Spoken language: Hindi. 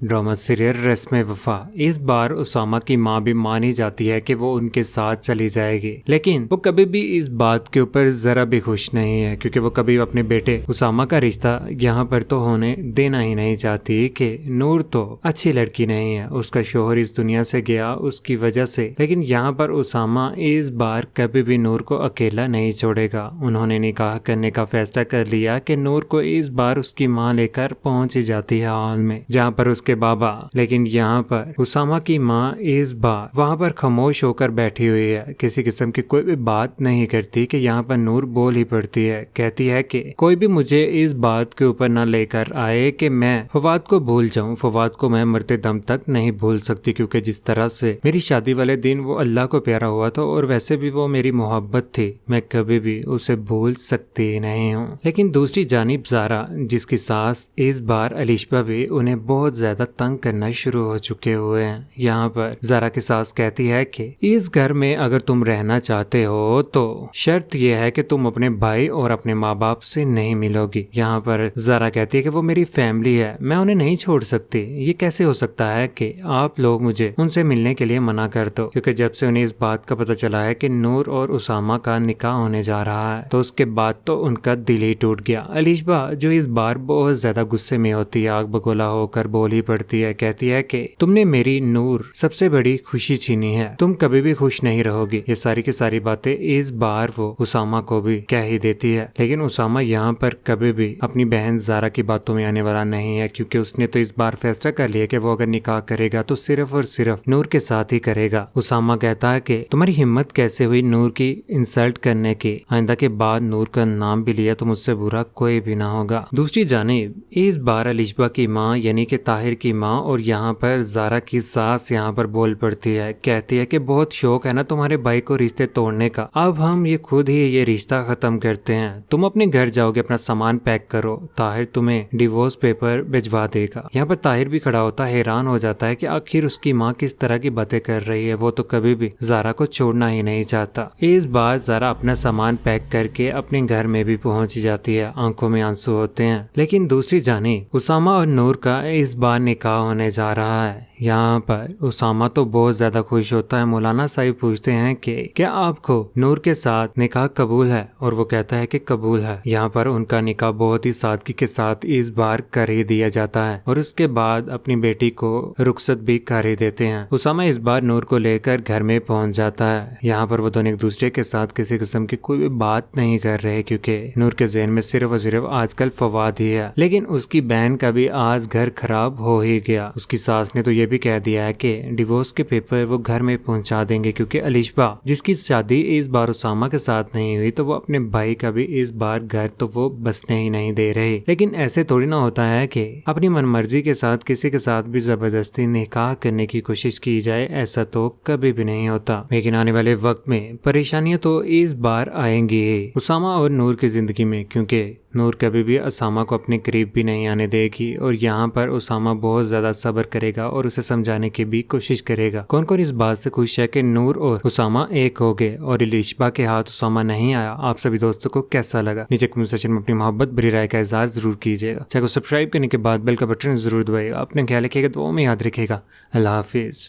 ड्रामा सीरियल रस्म वफा। इस बार उसामा की माँ भी मानी जाती है कि वो उनके साथ चली जाएगी, लेकिन वो कभी भी इस बात के ऊपर जरा भी खुश नहीं है, क्योंकि वो कभी अपने बेटे उसामा का रिश्ता यहाँ पर तो होने देना ही नहीं चाहती कि नूर तो अच्छी लड़की नहीं है, उसका शोहर इस दुनिया से गया उसकी वजह से। लेकिन यहाँ पर उसामा इस बार कभी भी नूर को अकेला नहीं छोड़ेगा। उन्होंने निकाह करने का फैसला कर लिया कि नूर को इस बार उसकी माँ लेकर पहुंच ही जाती है हॉल में, जहाँ पर के बाबा। लेकिन यहाँ पर उसामा की माँ इस बार वहाँ पर खामोश होकर बैठी हुई है, किसी किस्म की कोई भी बात नहीं करती कि यहाँ पर नूर बोल ही पड़ती है। कहती है कि कोई भी मुझे इस बात के ऊपर ना लेकर आए कि मैं फवाद को भूल जाऊं। फवाद को मैं मरते दम तक नहीं भूल सकती, क्योंकि जिस तरह से मेरी शादी वाले दिन वो अल्लाह को प्यारा हुआ था और वैसे भी वो मेरी मोहब्बत थी, मैं कभी भी उसे भूल सकती नहीं हूँ। लेकिन दूसरी जानिब ज़ारा, जिसकी सास इस बार अलिशबा भी उन्हें बहुत ज्यादा तंग करना शुरू हो चुके हुए हैं। यहाँ पर ज़ारा की सास कहती है कि इस घर में अगर तुम रहना चाहते हो तो शर्त यह है कि तुम अपने भाई और अपने माँ बाप से नहीं मिलोगी। यहाँ पर ज़ारा कहती है कि वो मेरी फैमिली है, मैं उन्हें नहीं छोड़ सकती। ये कैसे हो सकता है कि आप लोग मुझे उनसे मिलने के लिए मना कर दो, क्योंकि जब से उन्हें इस बात का पता चला है कि नूर और उसामा का निकाह होने जा रहा है, तो उसके बाद तो उनका दिल ही टूट गया। अलिशबा, जो इस बार बहुत ज्यादा गुस्से में होती है, आग बगोला होकर बोल ही पड़ती है। कहती है कि तुमने मेरी नूर सबसे बड़ी खुशी छीनी है, तुम कभी भी खुश नहीं रहोगी। ये सारी की सारी बातें इस बार वो उसामा को भी कह ही देती है। लेकिन उसामा यहाँ पर कभी भी अपनी बहन ज़ारा की बातों में आने वाला नहीं है, क्योंकि उसने तो इस बार फैसला कर लिया कि वो अगर निकाह करेगा तो सिर्फ और सिर्फ नूर के साथ ही करेगा। उसामा कहता है कि तुम्हारी हिम्मत कैसे हुई नूर की इंसल्ट करने की, आइंदा के बाद नूर का नाम भी लिया तो मुझसे बुरा कोई भी ना होगा। दूसरी जानिब इस बार अलिशबा की माँ यानी कि ताहिर की माँ और यहाँ पर ज़ारा की सास यहाँ पर बोल पड़ती है। कहती है कि बहुत शौक है ना तुम्हारे भाई को रिश्ते तोड़ने का, अब हम ये खुद ही ये रिश्ता खत्म करते हैं। तुम अपने घर जाओगे, अपना सामान पैक करो, ताहिर तुम्हें डिवोर्स पेपर भिजवा देगा। यहाँ पर ताहिर भी खड़ा होता है, हैरान हो जाता है कि आखिर उसकी माँ किस तरह की बातें कर रही है। वो तो कभी भी ज़ारा को छोड़ना ही नहीं चाहता। इस बार ज़ारा अपना सामान पैक करके अपने घर में भी पहुंच जाती है, आंखों में आंसू होते हैं। लेकिन दूसरी जानिब उसामा और नूर का इस बार निकाह होने जा रहा है। यहाँ पर उसामा तो बहुत ज्यादा खुश होता है। मौलाना साहिब पूछते हैं कि क्या आपको नूर के साथ निकाह कबूल है, और वो कहता है कि कबूल है। यहाँ पर उनका निकाह बहुत ही सादगी के साथ इस बार कर ही दिया जाता है और उसके बाद अपनी बेटी को रुखसत भी कर ही देते हैं। उसामा इस बार नूर को लेकर घर में पहुंच जाता है। यहाँ पर वो दोनों एक दूसरे के साथ किसी किस्म की कोई भी बात नहीं कर रहे, क्योंकि नूर के ज़हन में सिर्फ और सिर्फ आजकल फवाद ही है। लेकिन उसकी बहन का भी आज घर खराब हो ही गया। उसकी सास ने तो ये भी कह दिया है कि डिवोर्स के पेपर वो घर में पहुंचा देंगे, क्योंकि अलिशबा जिसकी शादी इस बार उसामा के साथ नहीं हुई, तो वो अपने भाई का भी इस बार घर तो वो बसने ही नहीं दे रहे। लेकिन ऐसे थोड़ी ना होता है कि अपनी मनमर्जी के साथ किसी के साथ भी जबरदस्ती निकाह करने की कोशिश की जाए, ऐसा तो कभी भी नहीं होता। लेकिन आने वाले वक्त में परेशानियां तो इस बार आएंगी ही उसामा और नूर की जिंदगी में, क्योंकि नूर कभी भी उसामा को अपने करीब भी नहीं आने देगी और यहाँ पर उसामा बहुत ज्यादा सब्र करेगा और उसे समझाने की भी कोशिश करेगा। कौन कौन इस बात से खुश है कि नूर और उसामा एक हो गए और अलिशबा के हाथ उसामा नहीं आया? आप सभी दोस्तों को कैसा लगा? नीचे कमेंट सेक्शन में अपनी मोहब्बत भरी राय का इज़हार जरूर कीजिएगा। चैनल को सब्सक्राइब करने के बाद बेल का बटन जरूर दबाइएगा। अपने ख्याल रखिएगा, दुआओं में याद रखिएगा। अल्लाह हाफिज।